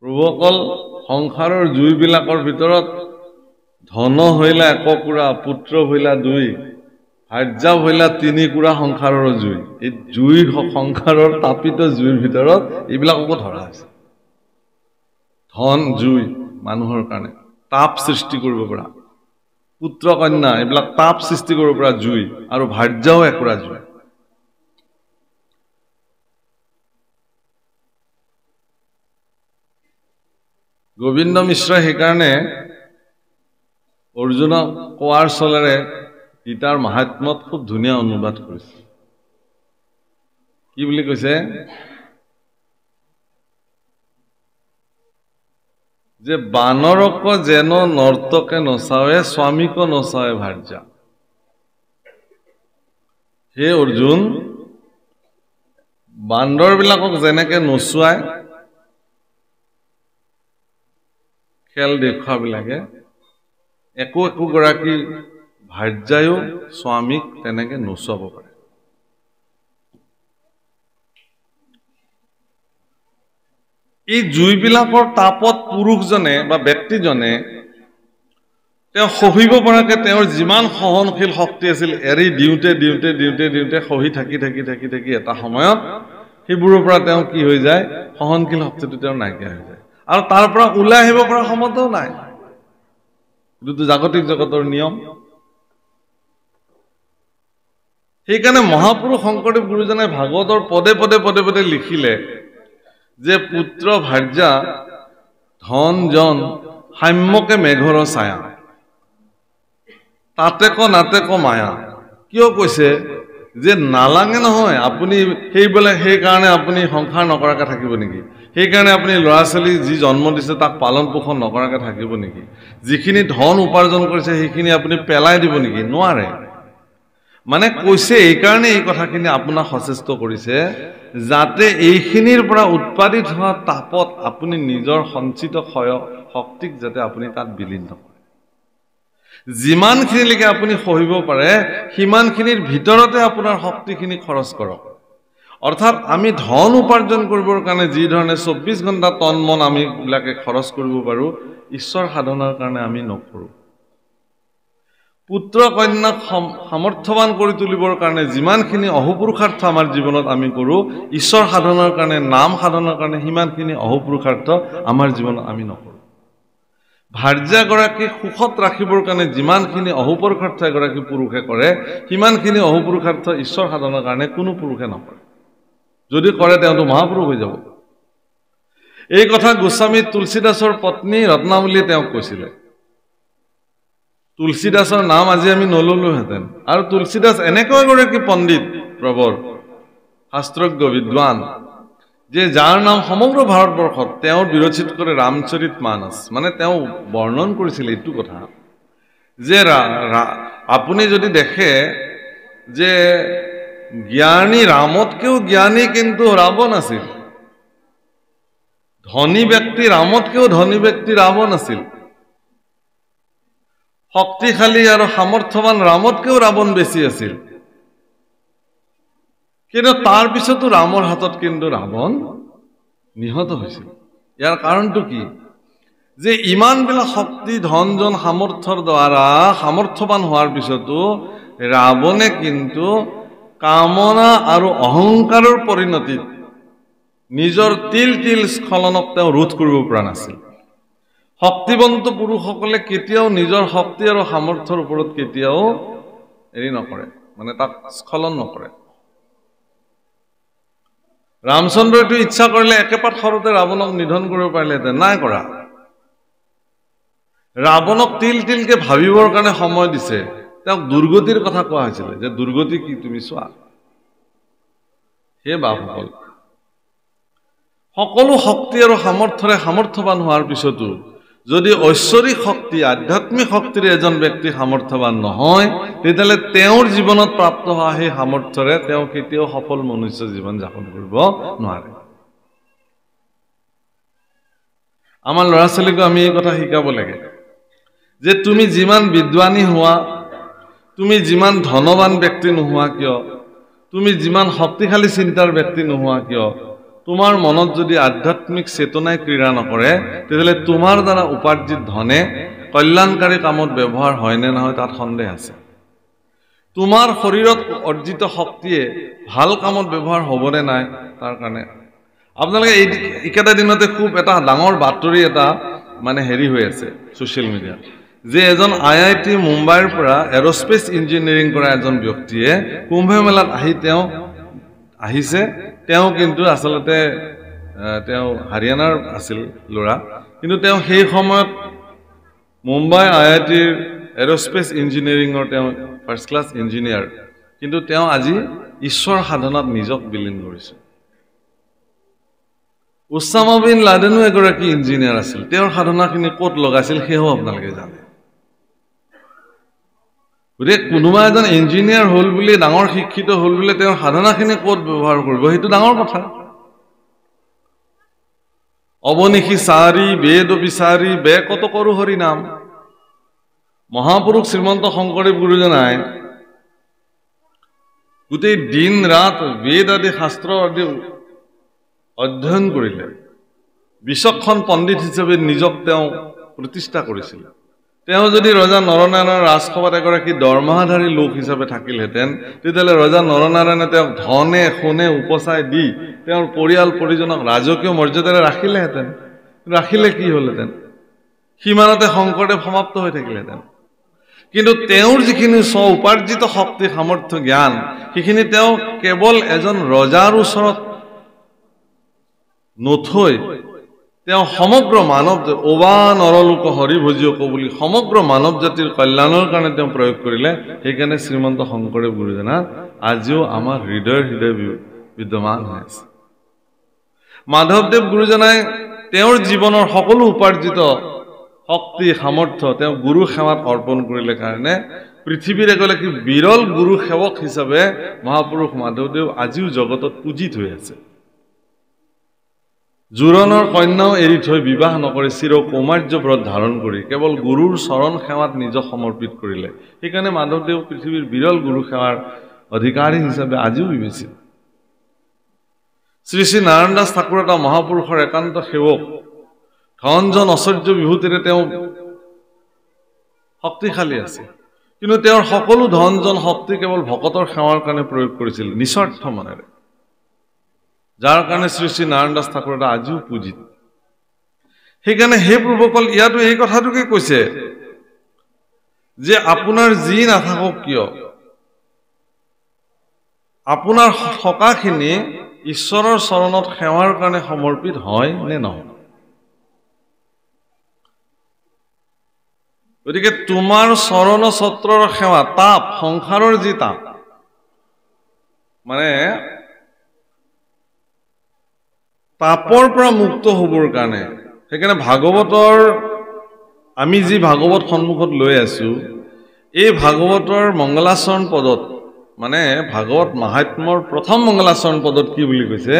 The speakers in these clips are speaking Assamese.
প্ৰভুসকল সংসাৰৰ জুইবিলাকৰ ভিতৰত ধন হইলা এককুৰা পুত্ৰ হইলা দুই ভাৰ্যা হইলা তিনিকুৰা সংসাৰৰ জুই এই জুই সংসাৰৰ তাপিত জুইৰ ভিতৰত এইবিলাককো ধৰা আছে ধন জুই মানুহৰ কাৰণে তাপ সৃষ্টি কৰিব পৰা পুত্ৰ কন্যা এইবিলাক তাপ সৃষ্টি কৰিব পৰা জুই আৰু ভাৰ্যাও একুৰা জুই গোবিন্দ মিশ্ৰ সেইকাৰণে অৰ্জুনক কোৱাৰ চলেৰে গীতাৰ মাহাত্ম্যত খুব ধুনীয়া অনুবাদ কৰিছে কি বুলি কৈছে যে বানৰক যেন নৰ্তকে নচাৱে স্বামীক নচাৱে ভাৰ্যা হে অৰ্জুন বান্দৰবিলাকক যেনেকে নচুৱাই খেল দেখুৱাবিলাকে একো গৰাকী ভাৰ্যায়ো স্বামীক তেনেকে নচুৱাব পাৰে এই জুইবিলাকৰ তাপত পুৰুষজনে বা ব্যক্তিজনে তেওঁ সহিব পৰাকে তেওঁৰ যিমান সহনশীল শক্তি আছিল এৰি দিওঁতে দিওঁতে দিওঁতে দিওঁতে সহি থাকি থাকি থাকি থাকি এটা সময়ত সেইবোৰৰ পৰা তেওঁ কি হৈ যায় সহনশীল শক্তিটো তেওঁৰ নাইকিয়া হৈ যায় আৰু তাৰ পৰা ওলাই আহিব পৰা ক্ষমতাও নাই এইটো জাগতিক জগতৰ নিয়ম সেইকাৰণে মহাপুৰুষ শংকৰদেৱ গুৰুজনে ভাগৱতৰ পদে পদে পদে পদে লিখিলে যে পুত্ৰ ভাৰ্যা ধন জন সাম্যকে মেঘৰ ছায়া তাতেক নাতেক মায়া কিয় কৈছে যে নালাগে নহয় আপুনি সেইকাৰণে আপুনি সংসাৰ নকৰাকে থাকিব নেকি সেইকাৰণে আপুনি ল'ৰা ছোৱালী যি জন্ম দিছে তাক পালন পোষণ নকৰাকে থাকিব নেকি যিখিনি ধন উপাৰ্জন কৰিছে সেইখিনি আপুনি পেলাই দিব নেকি নোৱাৰে মানে কৈছে এইকাৰণে এই কথাখিনি আপোনাক সচেষ্ট কৰিছে যাতে এইখিনিৰ পৰা উৎপাদিত হোৱা তাপত আপুনি নিজৰ সঞ্চিত শক্তিক যাতে আপুনি তাত বিলীন নকৰে যিমানখিনিলৈকে আপুনি সহিব পাৰে সিমানখিনিৰ ভিতৰতে আপোনাৰ শক্তিখিনি খৰচ কৰক অৰ্থাৎ আমি ধন উপাৰ্জন কৰিবৰ কাৰণে যি ধৰণে 24 ঘণ্টা তন মন আমি বিলাকে খৰচ কৰিব পাৰো ঈশ্বৰ সাধনাৰ কাৰণে আমি নকৰো পুত্ৰ কন্যাক সামৰ্থ্যৱান কৰি তুলিবৰ কাৰণে যিমানখিনি অহোপুৰুষাৰ্থ আমাৰ জীৱনত আমি কৰো ঈশ্বৰ সাধনাৰ কাৰণে নাম সাধনাৰ কাৰণে সিমানখিনি অহোপুৰুষাৰ্থ আমাৰ জীৱনত আমি নকৰো ভাৰ্যা গৰাকী সুখত ৰাখিবৰ কাৰণে যিমানখিনি অহোপুৰুষাৰ্থ এগৰাকী পুৰুষে কৰে সিমানখিনি অহোপুৰুষাৰ্থ ঈশ্বৰ সাধনাৰ কাৰণে কোনো পুৰুষে নকৰে যদি কৰে তেওঁটো মহাপুৰুষ হৈ যাব এই কথা গোস্বামী তুলসীদাসৰ পত্নী ৰত্নাৱলীয়ে তেওঁক কৈছিলে তুলসীদাসৰ নাম আজি আমি নললোহেঁতেন আৰু তুলসীদাস এনেকৈ এগৰাকী পণ্ডিত প্ৰবৰ শাস্ত্ৰজ্ঞ বিদ্বান যে যাৰ নাম সমগ্ৰ ভাৰতবৰ্ষত তেওঁৰ বিৰচিত কৰে ৰামচৰিত মানস মানে তেওঁ বৰ্ণন কৰিছিল এইটো কথা যে আপুনি যদি দেখে যে জ্ঞানী ৰামতকেও জ্ঞানী কিন্তু ৰাৱণ আছিল ধনী ব্যক্তি ৰামতকেও ধনী ব্যক্তি ৰাৱণ আছিল শক্তিশালী আৰু সামৰ্থ্যৱান ৰামতকেও ৰাৱণ বেছি আছিল কিন্তু তাৰ পিছতো ৰামৰ হাতত কিন্তু ৰাৱণ নিহত হৈছিল ইয়াৰ কাৰণটো কি যে ইমানবিলাক শক্তি ধন জন সামৰ্থ্যৰ দ্বাৰা সামৰ্থ্যৱান হোৱাৰ পিছতো ৰাৱণে কিন্তু কামনা আৰু অহংকাৰৰ পৰিণতিত নিজৰ তিল তিল স্খলনক তেওঁ ৰোধ কৰিব পৰা নাছিল শক্তিবন্ত পুৰুষসকলে কেতিয়াও নিজৰ শক্তি আৰু সামৰ্থ্যৰ ওপৰত কেতিয়াও এৰি নকৰে মানে তাক স্খলন নকৰে ৰামচন্দ্ৰইটো ইচ্ছা কৰিলে একেপাত সৰুতে ৰাৱণক নিধন কৰিব পাৰিলেহেঁতেন নাই কৰা ৰাৱণক তিল তিলকে ভাবিবৰ কাৰণে সময় দিছে তেওঁক দুৰ্গতিৰ কথা কোৱা হৈছিল যে দুৰ্গতি কি তুমি চোৱা হে বাপসকল সকলো শক্তি আৰু সামৰ্থ্যৰে সামৰ্থ্যৱান হোৱাৰ পিছতো যদি ঐশ্বৰিক শক্তি আধ্যাত্মিক শক্তিৰে এজন ব্যক্তি সামৰ্থ্যৱান নহয় তেতিয়াহ'লে তেওঁৰ জীৱনত প্ৰাপ্ত হোৱা সেই সামৰ্থ্যৰে তেওঁ কেতিয়াও সফল মনুষ্য জীৱন যাপন কৰিব নোৱাৰে আমাৰ ল'ৰা ছোৱালীকো আমি এই কথা শিকাব লাগে যে তুমি যিমান বিদ্বানী হোৱা তুমি যিমান ধনৱান ব্যক্তি নোহোৱা কিয় তুমি যিমান শক্তিশালী চিন্তাৰ ব্যক্তি নোহোৱা কিয় তোমাৰ মনত যদি আধ্যাত্মিক চেতনাই ক্ৰীড়া নকৰে তেতিয়াহ'লে তোমাৰ দ্বাৰা উপাৰ্জিত ধনে কল্যাণকাৰী কামত ব্যৱহাৰ হয় নে নহয় তাত সন্দেহ আছে। তোমাৰ শৰীৰত অৰ্জিত শক্তিয়ে ভাল কামত ব্যৱহাৰ হ'বনে নাই তাৰ কাৰণে আপোনালোকে এইকেইটা দিনতে খুব এটা ডাঙৰ বাতৰি এটা মানে হেৰি হৈ আছে ছ'চিয়েল মিডিয়াত যে এজন IIT মুম্বাইৰ পৰা এৰোস্পেচ ইঞ্জিনিয়াৰিং কৰা এজন ব্যক্তিয়ে কুম্ভ মেলাত আহিছে। তেওঁ কিন্তু আচলতে তেওঁ হাৰিয়ানাৰ আছিল ল'ৰা, কিন্তু তেওঁ সেই সময়ত মুম্বাই IITৰ এৰোস্পেচ ইঞ্জিনিয়াৰিঙৰ তেওঁ ফাৰ্ষ্ট ক্লাছ ইঞ্জিনিয়াৰ, কিন্তু তেওঁ আজি ঈশ্বৰ সাধনাত নিজক বিলীন কৰিছে। উছামা বিন লাডেনো এগৰাকী ইঞ্জিনিয়াৰ আছিল, তেওঁৰ সাধনাখিনি ক'ত লগাইছিল সেয়াও আপোনালোকে জানে। গতিকে কোনোবা এজন ইঞ্জিনিয়াৰ হ'ল বুলি ডাঙৰ শিক্ষিত হ'ল বুলি তেওঁৰ সাধনাখিনি ক'ত ব্যৱহাৰ কৰিব সেইটো ডাঙৰ কথা। অৱনিশি চাৰি বেদ বিচাৰি বে কত কৰো হৰি নাম। মহাপুৰুষ শ্ৰীমন্ত শংকৰদেৱ গুৰুজনাই গোটেই দিন ৰাত বেদ আদি শাস্ত্ৰ আদি অধ্যয়ন কৰিলে। বিচক্ষণ পণ্ডিত হিচাপে নিজক তেওঁ প্ৰতিষ্ঠা কৰিছিল। তেওঁ যদি ৰজা নৰনাৰায়ণৰ ৰাজসভাত এগৰাকী দৰমহাধাৰী লোক হিচাপে থাকিলহেঁতেন তেতিয়াহ'লে ৰজা নৰনাৰায়ণে তেওঁক ধনে সোণে উপচাই দি তেওঁৰ পৰিয়াল পৰিজনক ৰাজকীয় মৰ্যাদাৰে ৰাখিলেহেঁতেন। ৰাখিলে কি হ'লহেঁতেন? সিমানতে শংকৰদেৱ সমাপ্ত হৈ থাকিলহেঁতেন। কিন্তু তেওঁৰ যিখিনি স্ব উপাৰ্জিত শক্তি সামৰ্থ্য জ্ঞান সেইখিনি তেওঁ কেৱল এজন ৰজাৰ ওচৰত নথৈ তেওঁ সমগ্ৰ মানৱ অবা নৰলোক হৰি ভজিয়ক বুলি সমগ্ৰ মানৱ জাতিৰ কল্যাণৰ কাৰণে তেওঁ প্ৰয়োগ কৰিলে। সেইকাৰণে শ্ৰীমন্ত শংকৰদেৱ গুৰুজনা আজিও আমাৰ হৃদয় বিদ্যমান হৈ আছে। মাধৱদেৱ গুৰুজনাই তেওঁৰ জীৱনৰ সকলো উপাৰ্জিত শক্তি সামৰ্থ্য তেওঁ গুৰু সেৱাত অৰ্পণ কৰিলে কাৰণে পৃথিৱীৰ এগৰাকী বিৰল গুৰু সেৱক হিচাপে মহাপুৰুষ মাধৱদেৱ আজিও জগতত পূজিত হৈ আছে। জোৰণৰ কন্যাও এৰি থৈ বিবাহ নকৰি চিৰ কৌমাৰ্য ব্ৰত ধাৰণ কৰি কেৱল গুৰুৰ চৰণ সেৱাত নিজক সমৰ্পিত কৰিলে। সেইকাৰণে মাধৱদেৱ পৃথিৱীৰ বিৰল গুৰু সেৱাৰ অধিকাৰী হিচাপে আজিও বিবেচিত। শ্ৰী শ্ৰী নাৰায়ণ দাস ঠাকুৰ এটা মহাপুৰুষৰ একান্ত সেৱক। ধনজন ঐশ্বৰ্য বিভূতিৰে তেওঁ শক্তিশালী আছিল, কিন্তু তেওঁৰ সকলো ধনজন শক্তি কেৱল ভকতৰ সেৱাৰ কাৰণে প্ৰয়োগ কৰিছিল নিস্বাৰ্থ মনেৰে, যাৰ কাৰণে শ্ৰী শ্ৰী নাৰায়ণ দাস ঠাকুৰ এটা আজিও পূজিত। সেইকাৰণে সেই প্ৰভুসকল ইয়াতো এই কথাটোকে কৈছে যে আপোনাৰ যি নাথাকক কিয় আপোনাৰ থকাখিনি ঈশ্বৰৰ চৰণত সেৱাৰ কাৰণে সমৰ্পিত হয় নে নহয়। গতিকে তোমাৰ চৰণ ছত্ৰৰ সেৱা তাপ সংসাৰৰ যি তাপ মানে তাপৰ পৰা মুক্ত হ'বৰ কাৰণে সেইকাৰণে ভাগৱতৰ আমি যি ভাগৱত সন্মুখত লৈ আছো এই ভাগৱতৰ মংগলাচৰণ পদত মানে ভাগৱত মাহাত্ম্যৰ প্ৰথম মংগলাচৰণ পদত কি বুলি কৈছে?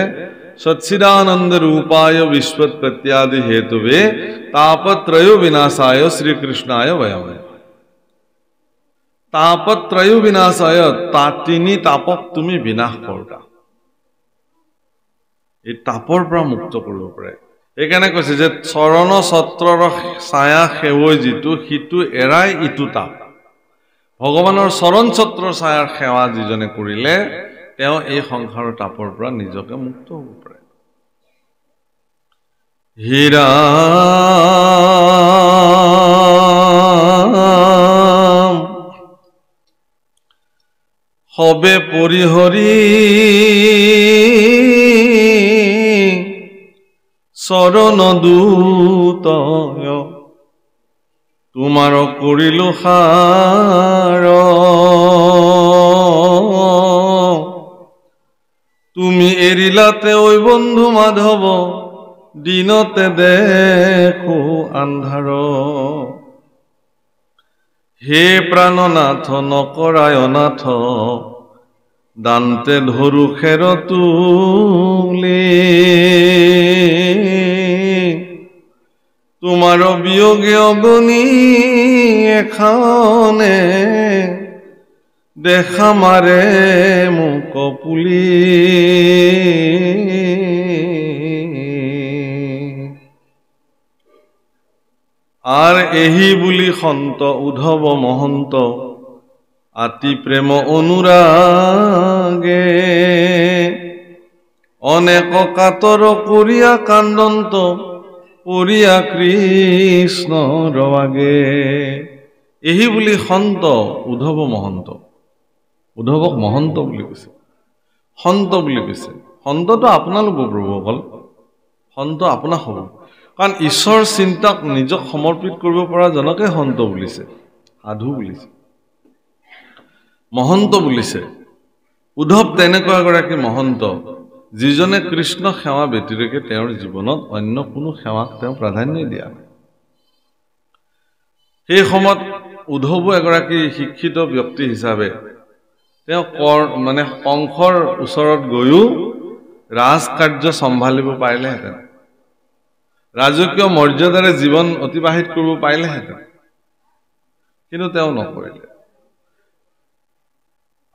সচ্চিদানন্দ ৰূপায় বিশ্বৎপত্যাদি হেতুবে তাপত্ৰয় বিনাশায় শ্ৰীকৃষ্ণায় বয়মে। তাপত্ৰয় বিনাশায় তিনি তাপক তুমি বিনাশ কৰা। এই তাপৰ পৰা মুক্ত কৰিব পাৰে। সেইকাৰণে কৈছে যে চৰণ ছত্ৰৰ ছায়া সেৱৈ যিটো সিটো এৰাই ইটো তাপ। ভগৱানৰ চৰণ ছত্ৰৰ ছায়াৰ সেৱা যিজনে কৰিলে তেওঁ এই সংসাৰৰ তাপৰ পৰা নিজকে মুক্ত হ'ব পাৰে। হীৰা সবে পৰিহৰি চৰণ দূতয় তোমাৰ কৰিলো সাৰ। তুমি এৰিলাতে ঐ বন্ধু মাধৱ দিনতে দেখো আন্ধাৰ। হে প্ৰাণনাথ নকৰায় অনাথ দান্তে ধৰু খেৰ তুলি। তোমাৰ বিয়োগে অগণি এখানে দেখা মাৰে মোক পুলি। আৰ এহি বুলি সন্ত উদ্ধৱ মহন্ত আতি প্ৰেম অনুৰাগে অনেক কাতৰ কৰিয়া কান্দন্ত পৰিয়া কৃষ্ণ ৰৱাগে। এহি বুলি সন্ত উদ্ধৱ মহন্ত, উদ্ধৱক মহন্ত বুলি কৈছে, সন্ত বুলি কৈছে। সন্তটো আপোনালোক প্ৰভুসকল, সন্ত আপোনাক হ'ব, কাৰণ ঈশ্বৰ চিন্তাক নিজক সমৰ্পিত কৰিব পৰা জনকে সন্ত বুলিছে, সাধু বুলিছে, মহন্ত বুলিছে। উদ্ধৱ তেনেকুৱা এগৰাকী মহন্ত যিজনে কৃষ্ণ সেৱা ব্যতিৰেকে তেওঁৰ জীৱনত অন্য কোনো সেৱাক তেওঁ প্ৰাধান্য দিয়া নাই। সেই সময়ত উদ্ধৱ এগৰাকী শিক্ষিত ব্যক্তি হিচাপে তেওঁ কংসৰ ওচৰত গৈও ৰাজকাৰ্য চম্ভালিব পাৰিলেহেঁতেন, ৰাজকীয় মৰ্যাদাৰে জীৱন অতিবাহিত কৰিব পাৰিলেহেঁতেন, কিন্তু তেওঁ নকৰিলে।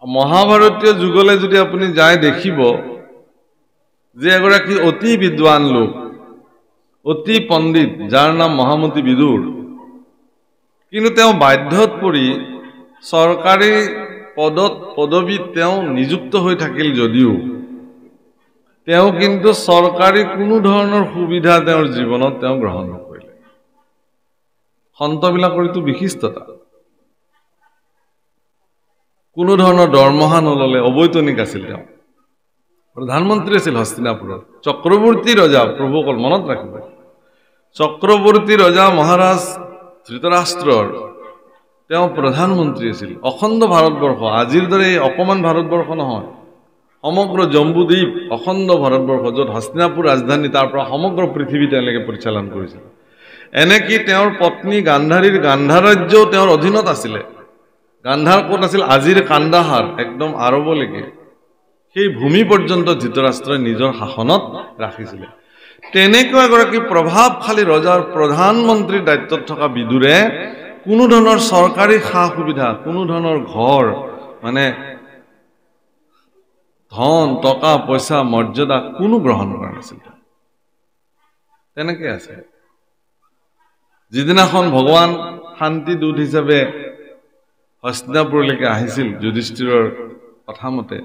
মহাভাৰতীয় যুগলৈ যদি আপুনি যায় দেখিব যে এগৰাকী অতি বিদ্বান লোক, অতি পণ্ডিত, যাৰ নাম মহামতী বিদুৰ, কিন্তু তেওঁ বাধ্যত পৰি চৰকাৰী পদবীত তেওঁ নিযুক্ত হৈ থাকিল যদিও তেওঁ কিন্তু চৰকাৰী কোনো ধৰণৰ সুবিধা তেওঁৰ জীৱনত তেওঁ গ্ৰহণ নকৰিলে। সন্তবিলাকৰ এইটো বিশিষ্টতা। কোনো ধৰণৰ দৰমহা নললে, অবৈতনিক আছিল। তেওঁ প্ৰধানমন্ত্ৰী আছিল হস্তিনাপুৰৰ, চক্ৰৱৰ্তী ৰজা। প্ৰভুসকল মনত ৰাখিব, চক্ৰৱৰ্তী ৰজা মহাৰাজ ধৃতৰাষ্ট্ৰৰ তেওঁ প্ৰধানমন্ত্ৰী আছিল। অখণ্ড ভাৰতবৰ্ষ, আজিৰ দৰে অকমান ভাৰতবৰ্ষ নহয়, সমগ্ৰ জম্বুদ্বীপ অখণ্ড ভাৰতবৰ্ষ, য'ত হস্তিনাপুৰ ৰাজধানী, তাৰ পৰা সমগ্ৰ পৃথিৱী তেওঁলোকে পৰিচালন কৰিছিল। এনেকি তেওঁৰ পত্নী গান্ধাৰীৰ গান্ধাৰ ৰাজ্যও তেওঁৰ অধীনত আছিলে। গান্ধাৰ ক'ত আছিল? আজিৰ কান্দাহাৰ, একদম আৰৱলৈকে, সেই ভূমি পৰ্যন্ত ধৃতৰাষ্ট্ৰই নিজৰ শাসনত ৰাখিছিলে। তেনেকুৱা এগৰাকী প্ৰভাৱশালী ৰজাৰ প্ৰধানমন্ত্ৰীৰ দায়িত্বত থকা বিদুৰে কোনো ধৰণৰ চৰকাৰী সা সুবিধা, কোনো ধৰণৰ ঘৰ, ধন টকা পইচা মৰ্যাদা কোনো গ্ৰহণ কৰা নাছিল। তেনেকে আছে। যিদিনাখন ভগৱান শান্তি দূত হিচাপে হস্তিনাপুৰলৈকে আহিছিল যুধিষ্ঠিৰৰ কথা মতে,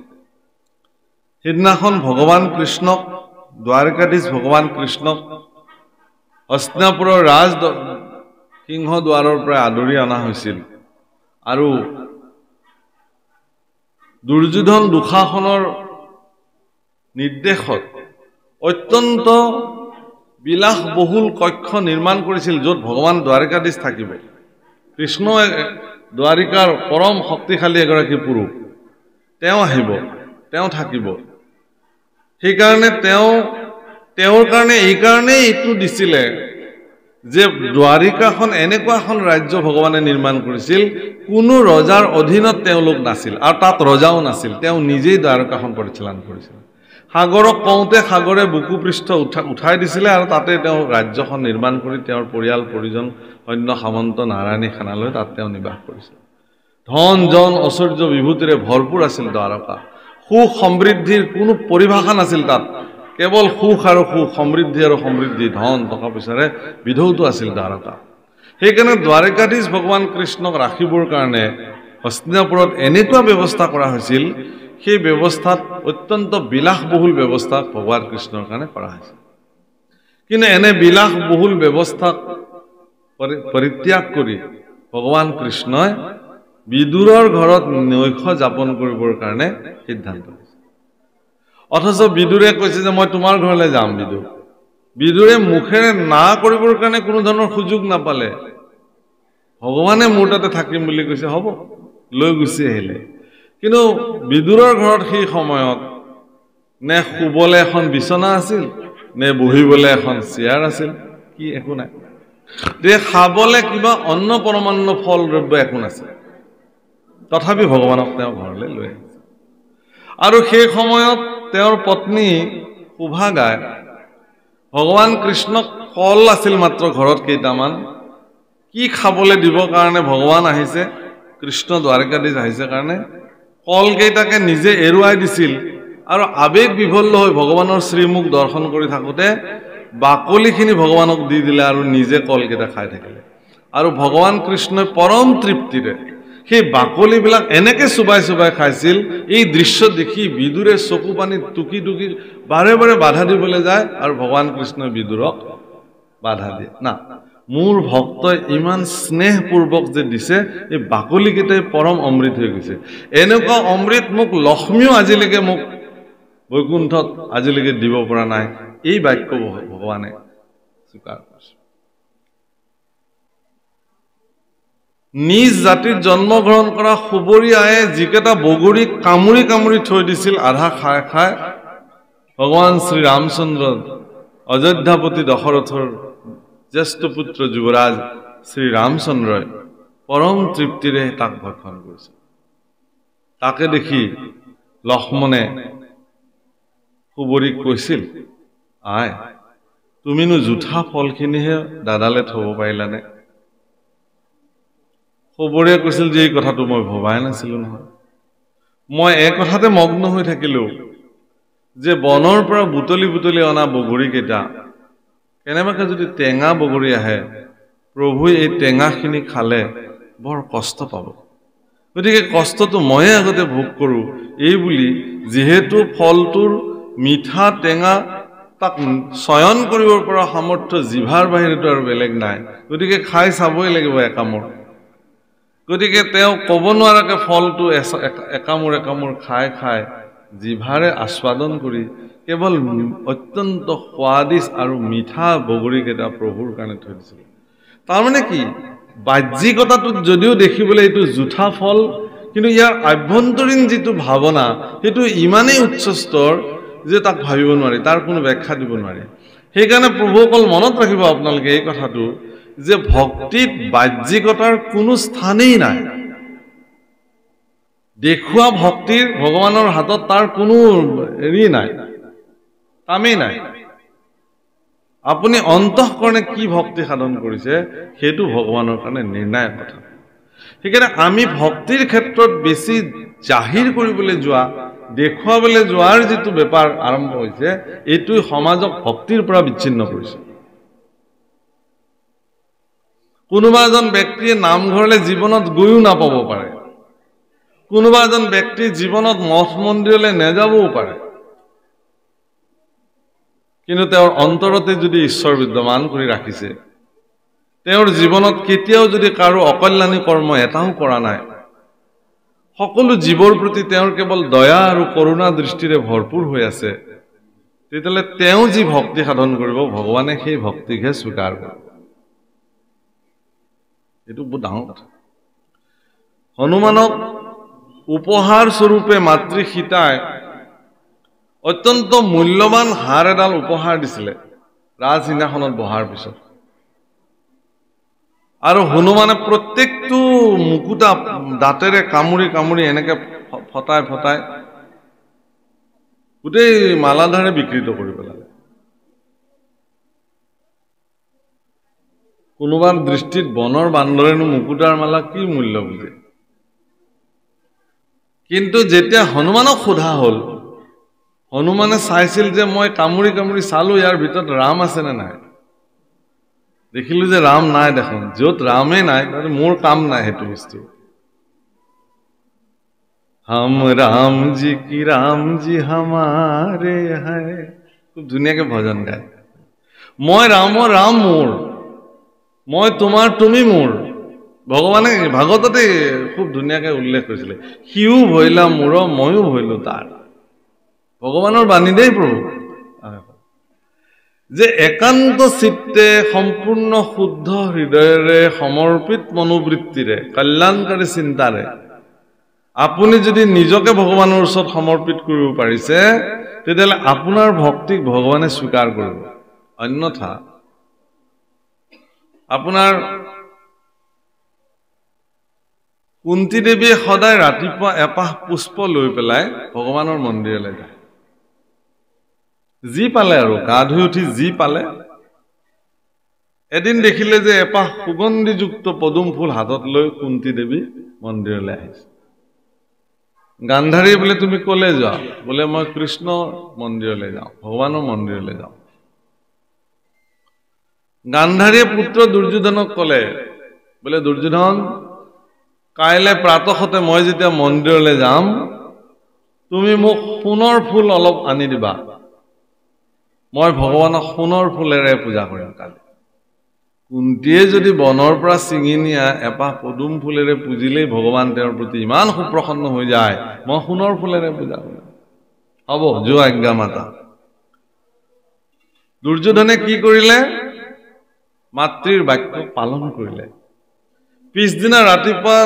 সেইদিনাখন ভগৱান কৃষ্ণক, দ্বাৰকাধীশ ভগৱান কৃষ্ণক হস্তিনাপুৰৰ সিংহ দ্বাৰৰ পৰা আদৰি অনা হৈছিল। আৰু দুৰ্যোধন দুঃশাসনৰ নিৰ্দেশত অত্যন্ত বিলাসবহুল কক্ষ নিৰ্মাণ কৰিছিল, য'ত ভগৱান দ্বাৰকাধীশ থাকিব। কৃষ্ণ দ্বাৰিকাৰ পৰম শক্তিশালী এগৰাকী পুৰুষ, তেওঁ আহিব, তেওঁ থাকিব। সেইকাৰণে তেওঁৰ কাৰণে এইকাৰণেই এইটো দিছিলে যে দ্বাৰিকাখন এনেকুৱা এখন ৰাজ্য ভগৱানে নিৰ্মাণ কৰিছিল, কোনো ৰজাৰ অধীনত তেওঁলোক নাছিল, আৰু তাত ৰজাও নাছিল। তেওঁ নিজেই দ্বাৰকাখন পৰিচালনা কৰিছিল। সাগৰক কওঁতে সাগৰে বুকু পৃষ্ঠ উঠাই দিছিলে, আৰু তাতে তেওঁ ৰাজ্যখন নিৰ্মাণ কৰি তেওঁৰ পৰিয়াল পৰিজন সৈন্য সামন্ত নাৰায়ণী খানালৈ তাত তেওঁ নিবাস কৰিছিল। ধন জন ঐশ্বৰ্য বিভূতিৰে ভৰপূৰ আছিল দ্বাৰকা। সুখ সমৃদ্ধিৰ কোনো পৰিভাষা নাছিল তাত, কেৱল সুখ আৰু সুখ, সমৃদ্ধি আৰু সমৃদ্ধি, ধন টকা পইচাৰে বিধৌত আছিল দ্বাৰকা। সেইকাৰণে দ্বাৰকাধীশ ভগৱান কৃষ্ণক ৰাখিবৰ কাৰণে হস্তিনাপুৰত এনেকুৱা ব্যৱস্থা কৰা হৈছিল, সেই ব্যৱস্থাত অত্যন্ত বিলাসবহুল ব্যৱস্থা ভগৱান কৃষ্ণৰ কাৰণে কৰা হৈছিল। কিন্তু এনে বিলাসবহুল ব্যৱস্থাক পৰিত্যাগ কৰি ভগৱান কৃষ্ণই বিদুৰৰ ঘৰত নৈশ যাপন কৰিবৰ কাৰণে সিদ্ধান্ত লৈছে। অথচ বিদুৰে কৈছে যে মই তোমাৰ ঘৰলৈ যাম। বিদুৰে মুখেৰে না কৰিবৰ কাৰণে কোনো ধৰণৰ সুযোগ নাপালে। ভগৱানে মোৰ তাতে থাকিম বুলি কৈছে, হ'ব, লৈ গুচি আহিলে। কিন্তু বিদুৰৰ ঘৰত সেই সময়ত নে শুবলৈ এখন বিচনা আছিল, নে বহিবলৈ এখন চেয়াৰ আছিল, কি একো নাই। খাবলৈ কিবা অন্ন পৰমান্ন ফল দ্ৰব্য একো নাছিল। তথাপি ভগৱানক তেওঁ ঘৰলৈ লৈ আহিছে। আৰু সেই সময়ত তেওঁৰ পত্নী সুভাগাই ভগৱান কৃষ্ণক কল আছিল মাত্ৰ ঘৰত কেইটামান, কি খাবলৈ দিবৰ কাৰণে ভগৱান আহিছে, কৃষ্ণ দ্বাৰকাধীশ আহিছে কাৰণে কলকেইটাকে নিজে এৰুৱাই দিছিল। আৰু আবেগ বিভল্ল হৈ ভগৱানৰ শ্ৰীমুখ দৰ্শন কৰি থাকোঁতে বাকলিখিনি ভগৱানক দি দিলে আৰু নিজে কলকেইটা খাই থাকিলে। আৰু ভগৱান কৃষ্ণই পৰম তৃপ্তিৰে সেই বাকলিবিলাক এনেকে চুবাই চুবাই খাইছিল। এই দৃশ্য দেখি বিদুৰে চকু পানী টুকি টুকি বাৰে বাৰে বাধা দিবলৈ যায়, আৰু ভগৱান কৃষ্ণই বিদুৰক বাধা দিয়ে না, মোৰ ভক্তই ইমান স্নেহপূৰ্বক যে দিছে, এই বাকলিকেইটাই পৰম অমৃত হৈ গৈছে। এনেকুৱা অমৃত মোক লক্ষ্মীও আজিলৈকে মোক বৈকুণ্ঠত আজিলৈকে দিব পৰা নাই। এই বাক্য ভগৱানে স্বীকাৰ কৰিছে। নিজ জাতিত জন্মগ্ৰহণ কৰা সুবৰী আয়ে যিকেইটা বগৰী কামুৰি কামুৰি থৈ দিছিল আধা খাই খাই, ভগৱান শ্ৰী ৰামচন্দ্ৰ অযোধ্যাপতি দশৰথৰ জ্যেষ্ঠ পুত্ৰ যুৱৰাজ শ্ৰী ৰামচন্দ্ৰই পৰম তৃপ্তিৰে তাক ভক্ষণ কৰিছে। তাকে দেখি লক্ষ্মণে সুবৰীক কৈছিল, আই তুমিনো জুঠা ফলখিনিহে দাদালে থব পাৰিলানে? সুবৰীয়ে কৈছিল যে এই কথাটো মই ভবাই নাছিলো নহয়। মই এই কথাতে মগ্ন হৈ থাকিলো যে বনৰ পৰা বুটলি বুটলি অনা বগৰীকেইটা কেনেবাকে যদি টেঙা বগৰী আহে, প্ৰভুৱে এই টেঙাখিনি খালে বৰ কষ্ট পাব, গতিকে কষ্টটো ময়ে আগতে ভোগ কৰো। এই বুলি যিহেতু ফলটোৰ মিঠা টেঙা তাক চয়ন কৰিব পৰা সামৰ্থ্য জিভাৰ বাহিৰেতো আৰু বেলেগ নাই, গতিকে খাই চাবই লাগিব একামোৰ। গতিকে তেওঁ ক'ব নোৱাৰাকে ফলটো একামোৰ একামোৰ খাই খাই জিভাৰে আস্বাদন কৰি কেৱল অত্যন্ত সোৱাদিষ্ট আৰু মিঠা বগৰীকেইটা প্ৰভুৰ কাৰণে থৈ দিছিল। তাৰমানে কি, বাহ্যিকতাটোত যদিও দেখিবলৈ এইটো জুঠা ফল, কিন্তু ইয়াৰ আভ্যন্তৰীণ যিটো ভাৱনা সেইটো ইমানেই উচ্চ স্তৰ যে তাক ভাবিব নোৱাৰি, তাৰ কোনো ব্যাখ্যা দিব নোৱাৰি। সেইকাৰণে প্ৰভুসকল মনত ৰাখিব আপোনালোকে এই কথাটো যে ভক্তিত বাহ্যিকতাৰ কোনো স্থানেই নাই। দেখুওৱা ভক্তিৰ ভগৱানৰ হাতত তাৰ কোনো হেৰি নাই, কামেই নাই। আপুনি অন্তঃকৰণে কি ভক্তি সাধন কৰিছে সেইটো ভগৱানৰ কাৰণে নিৰ্ণায়ক কথা। সেইকাৰণে আমি ভক্তিৰ ক্ষেত্ৰত বেছি জাহিৰ কৰিবলৈ যোৱা, দেখুৱাবলৈ যোৱাৰ যিটো বেপাৰ আৰম্ভ হৈছে, এইটোৱে সমাজক ভক্তিৰ পৰা বিচ্ছিন্ন কৰিছে। কোনোবা এজন ব্যক্তিয়ে নামঘৰলৈ জীৱনত গৈও নাপাব পাৰে, কোনোবা এজন ব্যক্তি জীৱনত মঠ মন্দিৰলৈ নেযাবও পাৰে, কিন্তু তেওঁৰ অন্তৰতে যদি ঈশ্বৰ বিদ্যমান কৰি ৰাখিছে, তেওঁৰ জীৱনত কেতিয়াও যদি কাৰো অকল্যাণী কৰ্ম এটাও কৰা নাই, সকলো জীৱৰ প্ৰতি তেওঁৰ কেৱল দয়া আৰু কৰুণা দৃষ্টিৰে ভৰপূৰ হৈ আছে, তেতিয়াহ'লে তেওঁ যি ভক্তি সাধন কৰিব ভগৱানে সেই ভক্তিকহে স্বীকাৰ কৰিব। এইটো বহুত ডাঙৰ কথা। হনুমানক উপহাৰ স্বৰূপে মাতৃ সীতাই অত্যন্ত মূল্যৱান হাৰ এডাল উপহাৰ দিছিলে ৰাজসিংহাসনত বহাৰ পিছত, আৰু হনুমানে প্ৰত্যেকটো মুকুতা দাঁতেৰে কামুৰি কামুৰি এনেকে ফটাই ফটাই গোটেই মালাধাৰে বিকৃত কৰি পেলালে। কোনোবাৰ দৃষ্টিত বনৰ বান্দৰেনো মুকুতাৰ মালা কি মূল্য বুজে, কিন্তু যেতিয়া হনুমানক সোধা হ'ল, হনুমানে চাইছিল যে মই কামুৰি কামুৰি চালো ইয়াৰ ভিতৰত ৰাম আছে নে নাই, দেখিলো যে ৰাম নাই দেখোন। য'ত ৰামে নাই তাতে মোৰ কাম নাই সেইটো বস্তু। হাম ৰাম জি কি ৰাম জি হামাৰে হায়, খুব ধুনীয়াকে ভজন গায়। মই ৰামৰ ৰাম মোৰ, মই তোমাৰ তুমি মোৰ। ভগৱানে ভাগৱততে খুব ধুনীয়াকে উল্লেখ কৰিছিলে, সিও ভৈলা মোৰ ময়ো ভৈলো তাৰ। ভগৱানৰ বাণী দেই প্ৰভু, যে একান্ত চিত্তে সম্পূৰ্ণ শুদ্ধ হৃদয়েৰে সমৰ্পিত মনোবৃত্তিৰে কল্যাণকাৰী চিন্তাৰে আপুনি যদি নিজকে ভগৱানৰ ওচৰত সমৰ্পিত কৰিব পাৰিছে, তেতিয়াহ'লে আপোনাৰ ভক্তিক ভগৱানে স্বীকাৰ কৰিব। অন্যথা আপোনাৰ কুন্তি দেৱীয়ে সদায় ৰাতিপুৱা এপাহ পুষ্প লৈ পেলাই ভগৱানৰ মন্দিৰলৈ যায়। যি পালে আৰু গা ধুই উঠি যি পালে। এদিন দেখিলে যে এপাহ সুগন্ধিযুক্ত পদুম ফুল হাতত লৈ কুন্তি দেৱী মন্দিৰলৈ আহিছে। গান্ধাৰী বোলে তুমি কলে যোৱা? বোলে মই কৃষ্ণ মন্দিৰলৈ যাওঁ, ভগৱানৰ মন্দিৰলৈ যাওঁ। গান্ধাৰীয়ে পুত্ৰ দুৰ্যোধনক কলে বোলে দুৰ্যোধন কাইলে প্ৰাতঃতে মই যেতিয়া মন্দিৰলৈ যাম তুমি মোক সোণৰ ফুল অলপ আনি দিবা মই ভগৱানক সোণৰ ফুলেৰে পূজা কৰিম কালি কুন্তিয়ে যদি বনৰ পৰা ছিঙি নিয়া এপাহ পদুম ফুলেৰে পূজিলেই ভগৱান তেওঁৰ প্ৰতি ইমান সুপ্ৰসন্ন হৈ যায় মই সোণৰ ফুলেৰে পূজা কৰিম হ'ব যোৱা আজ্ঞা মাতা দুৰ্যোধনে কি কৰিলে মাতৃৰ বাক্য পালন কৰিলে পিছদিনা ৰাতিপুৱা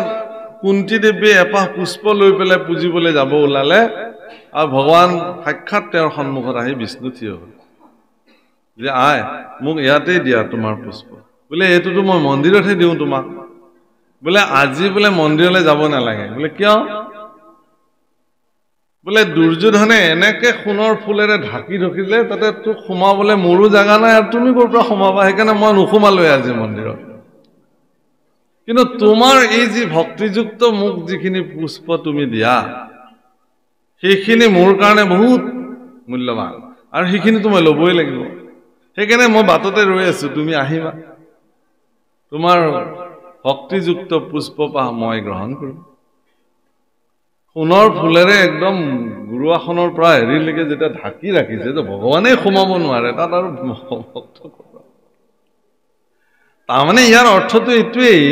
কুন্তি দেৱীয়ে এপাহ পুষ্প লৈ পেলাই পূজিবলৈ যাব ওলালে আৰু ভগৱান সাক্ষাৎ তেওঁৰ সন্মুখত আহি বিষ্ণু থিয় হ'ল যে আই মোক ইয়াতেই দিয়া তোমাৰ পুষ্প বোলে এইটোতো মই মন্দিৰতহে দিওঁ তোমাক বোলে আজি বোলে মন্দিৰলৈ যাব নালাগে বোলে কিয় বোলে দুৰ্যোধনে এনেকে সোণৰ ফুলেৰে ঢাকি ৰখিলে তাতে তোক সোমাবলৈ মোৰো জাগা নাই আৰু তুমি ক'ৰ পৰা সোমাবা সেইকাৰণে মই নোসোমালোৱে আজি মন্দিৰত কিন্তু তোমাৰ এই যি ভক্তিযুক্ত মোক যিখিনি পুষ্প তুমি দিয়া সেইখিনি মোৰ কাৰণে বহুত মূল্যৱান আৰু সেইখিনিতো মই ল'বই লাগিব সেইকাৰণে মই বাটতে ৰৈ আছো তুমি আহিবা তোমাৰ ভক্তিযুক্ত পুষ্পপাহ মই গ্ৰহণ কৰিম সোণৰ ফুলেৰে একদম গুৰুআসনৰ পৰা হেৰিলৈকে যেতিয়া ঢাকি ৰাখিছে যে ভগৱানে সোমাব নোৱাৰে তাত আৰু ভক্ত তাৰমানে ইয়াৰ অৰ্থটো এইটোৱেই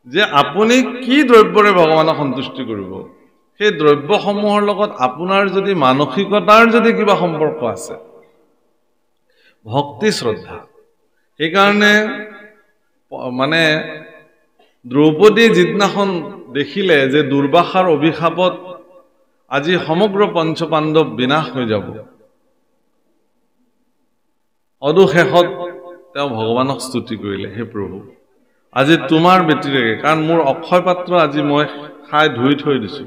যে আপুনি কি দ্ৰব্যৰে ভগৱানক সন্তুষ্টি কৰিব সেই দ্ৰব্যসমূহৰ লগত আপোনাৰ যদি মানসিকতাৰ যদি কিবা সম্পৰ্ক আছে ভক্তি শ্ৰদ্ধা সেইকাৰণে মানে দ্ৰৌপদী যিদিনাখন দেখিলে যে দুৰ্বাসাৰ অভিশাপত আজি সমগ্ৰ পঞ্চপাণ্ডৱ বিনাশ হৈ যাব অদুশেষত তেওঁ ভগৱানক স্তুতি কৰিলে হে প্ৰভু আজি তোমাৰ বেটিৰেগে কাৰণ মোৰ অক্ষয় পাত্ৰ আজি মই খাই ধুই থৈ দিছো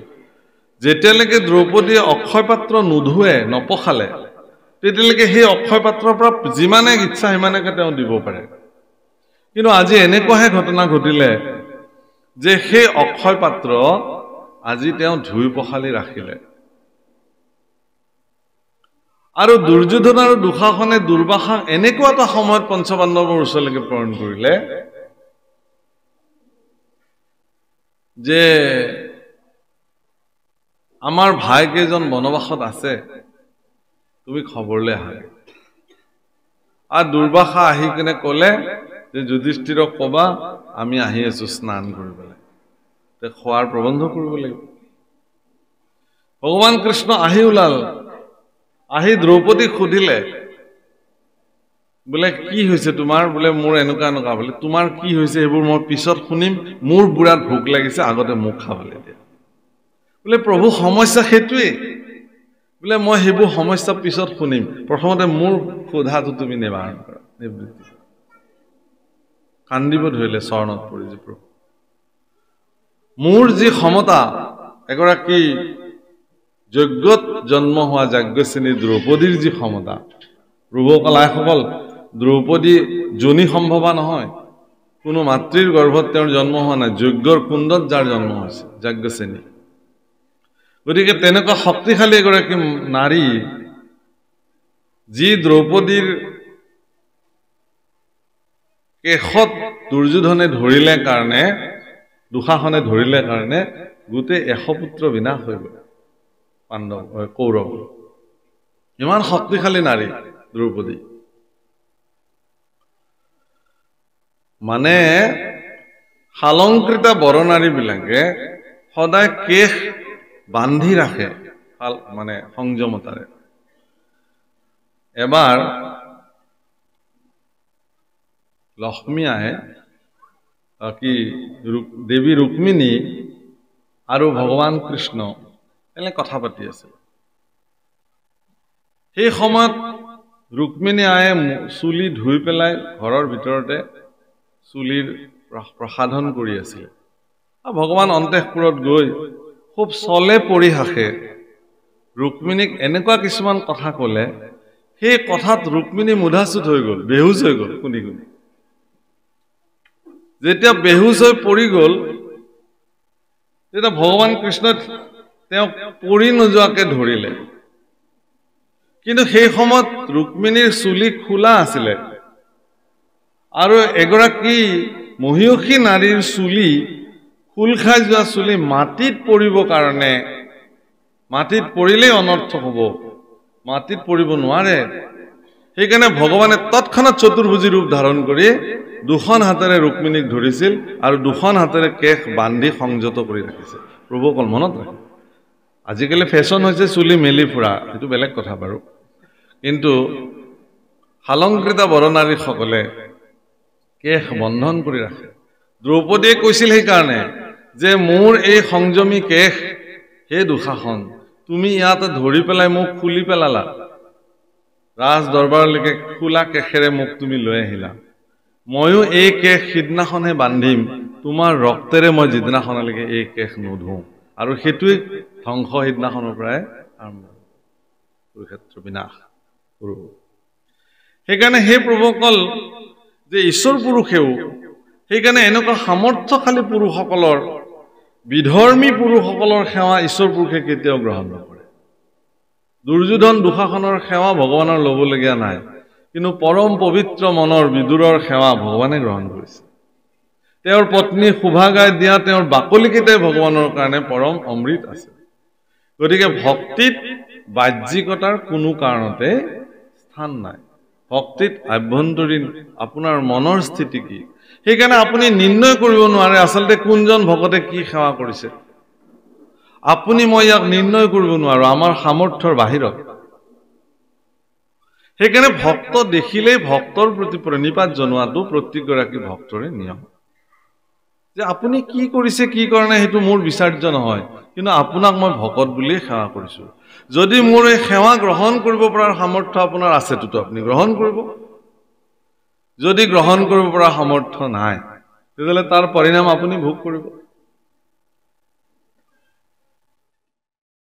যেতিয়ালৈকে দ্ৰৌপদীয়ে অক্ষয় পাত্ৰ নুধুৱে নপখালে তেতিয়ালৈকে সেই অক্ষয় পাত্ৰৰ পৰা যিমানে ইচ্ছা সিমানেকে তেওঁ দিব পাৰে কিন্তু আজি এনেকুৱাহে ঘটনা ঘটিলে যে সেই অক্ষয় পাত্ৰ আজি তেওঁ ধুই পখালি ৰাখিলে আৰু দুৰ্যোধন আৰু দুঃশাসনে দুৰ্বাসাক এনেকুৱা এটা সময়ত পঞ্চপাণ্ডৱৰ ওচৰলৈকে প্ৰেৰণ কৰিলে যে আমাৰ ভাইকেইজন বনবাসত আছে তুমি খবৰলৈ আহা আৰু দুৰ্বাসা আহি কিনে ক'লে যে যুধিষ্ঠিৰক ক'বা আমি আহি আছো স্নান কৰিবলৈ তে খোৱাৰ প্ৰবন্ধ কৰিব লাগিব ভগৱান কৃষ্ণ আহি ওলাল আহি দ্ৰৌপদীক সুধিলে বোলে কি হৈছে তোমাৰ বোলে মোৰ এনেকুৱা এনেকুৱা বোলে তোমাৰ কি হৈছে সেইবোৰ মই পিছত শুনিম মোৰ বুঢ়াত ভোক লাগিছে আগতে মোক খাবলৈ দিয়া বোলে প্ৰভু সমস্যা সেইটোৱেই বোলে মই সেইবোৰ সমস্যা পিছত শুনিম প্ৰথমতে মোৰ সোধাটো তুমি নিবাৰণ কৰা নিবৃত্তি কান্দিব ধৰিলে চৰণত পৰি যে প্ৰভু মোৰ যি ক্ষমতা এগৰাকী যজ্ঞত জন্ম হোৱা যাজ্ঞসেনী দ্ৰৌপদীৰ যি ক্ষমতা প্ৰভুসকল আইসকল দ্ৰৌপদী জনী সম্ভৱা নহয় কোনো মাতৃৰ গৰ্ভত তেওঁৰ জন্ম হোৱা নাই যজ্ঞৰ কুণ্ডত যাৰ জন্ম হৈছে যাজ্ঞসেনী গতিকে তেনেকুৱা শক্তিশালী এগৰাকী নাৰী যি দ্ৰৌপদীৰ কেশত দুৰ্যোধনে ধৰিলে কাৰণে দুঃশাসনে ধৰিলে কাৰণে গোটেই 100 পুত্ৰ বিনাশ হৈ গ'ল পাণ্ডৱ কৌৰৱ ইমান শক্তিশালী নাৰী দ্ৰৌপদী মানে শালংকৃতা বৰনাৰী বিলাকে সদায় কেশ বান্ধি ৰাখে মানে সংযমতাৰে এবাৰ লক্ষ্মী আহে কি দেৱী ৰুক্মিণী আৰু ভগৱান কৃষ্ণ এনে কথা পাতি আছিল সেই সময়ত ৰুক্মিণী আয়ে চুলি ধুই পেলাই ঘৰৰ ভিতৰতে চুলিৰ প্ৰসাধন কৰি আছিল আৰু ভগৱান অন্তঃপুৰত গৈ খুব চলে পৰিহাসে ৰুক্মিণীক এনেকুৱা কিছুমান কথা ক'লে সেই কথাত ৰুক্মিণী মুধাচুত হৈ গ'ল বেহুচ হৈ গ'ল শুনি শুনি যেতিয়া বেহুচ হৈ পৰি গ'ল তেতিয়া ভগৱান কৃষ্ণ তেওঁক পৰি নোযোৱাকে ধৰিলে কিন্তু সেই সময়ত ৰুক্মিণীৰ চুলি খোলা আছিলে আৰু এগৰাকী মহিয়সী নাৰীৰ চুলি খুল খাই যোৱা চুলি মাটিত পৰিব কাৰণে মাটিত পৰিলেই অনৰ্থক হ'ব মাটিত পৰিব নোৱাৰে সেইকাৰণে ভগৱানে তৎক্ষণাৎ চতুৰ্ভুজী ৰূপ ধাৰণ কৰি দুখন হাতেৰে ৰুক্মিণীক ধৰিছিল আৰু দুখন হাতেৰে কেশ বান্ধি সংযত কৰি ৰাখিছে প্ৰভু অকল মনত ৰাখে আজিকালি ফেশ্বন হৈছে চুলি মেলি ফুৰা সেইটো বেলেগ কথা বাৰু কিন্তু হালংকৃত বৰনাৰীসকলে কেশ বন্ধন কৰি ৰাখে দ্ৰৌপদীয়ে কৈছিল সেইকাৰণে যে মোৰ এই সংযমী কেশ হে দুঃশাসন তুমি ইয়াতে ধৰি পেলাই মোক খুলি পেলালা ৰাজ দৰবাৰলৈকে খোলা কেশেৰে মোক তুমি লৈ আহিলা ময়ো এই কেশ সিদিনাখনহে বান্ধিম তোমাৰ ৰক্তেৰে মই যিদিনাখনলৈকে এই কেশ নোধোঁ আৰু সেইটোৱে ধ্বংস সিদিনাখনৰ পৰাই আৰম্ভ কুৰুক্ষেত্ৰ বিনাশ সেইকাৰণে সেই প্ৰভুসকল যে ঈশ্বৰ পুৰুষেও সেইকাৰণে এনেকুৱা সামৰ্থ্যশালী পুৰুষসকলৰ বিধৰ্মী পুৰুষসকলৰ সেৱা ঈশ্বৰ পুৰুষে কেতিয়াও গ্ৰহণ নকৰে দুৰ্যোধন দুঃশাসনৰ সেৱা ভগৱানৰ ল'বলগীয়া নাই কিন্তু পৰম পবিত্ৰ মনৰ বিদুৰৰ সেৱা ভগৱানে গ্ৰহণ কৰিছে তেওঁৰ পত্নী শোভাগাই দিয়া তেওঁৰ বাকলিকেইটাই ভগৱানৰ কাৰণে পৰম অমৃত আছে গতিকে ভক্তিত বাহ্যিকতাৰ কোনো কাৰণতে স্থান নাই ভক্তিত আভ্যন্তৰীণ আপোনাৰ মনৰ স্থিতি কি সেইকাৰণে আপুনি নিৰ্ণয় কৰিব নোৱাৰে আচলতে কোনজন ভকতে কি সেৱা কৰিছে আপুনি মই ইয়াক নিৰ্ণয় কৰিব নোৱাৰো আমাৰ সামৰ্থ্যৰ বাহিৰত সেইকাৰণে ভক্ত দেখিলেই ভক্তৰ প্ৰতি প্ৰণিপাত জনোৱাটো প্ৰত্যেকগৰাকী ভক্তৰে নিয়ম যে আপুনি কি কৰিছে কি কাৰণে সেইটো মোৰ বিচাৰ্য নহয় কিন্তু আপোনাক মই ভকত বুলি সেৱা কৰিছো যদি মোৰ এই সেৱা গ্ৰহণ কৰিব পৰাৰ সামৰ্থ্য আপোনাৰ আছে তো আপুনি গ্ৰহণ কৰিব যদি গ্ৰহণ কৰিব পৰা সামৰ্থ্য নাই তেতিয়াহ'লে তাৰ পৰিণাম আপুনি ভোগ কৰিব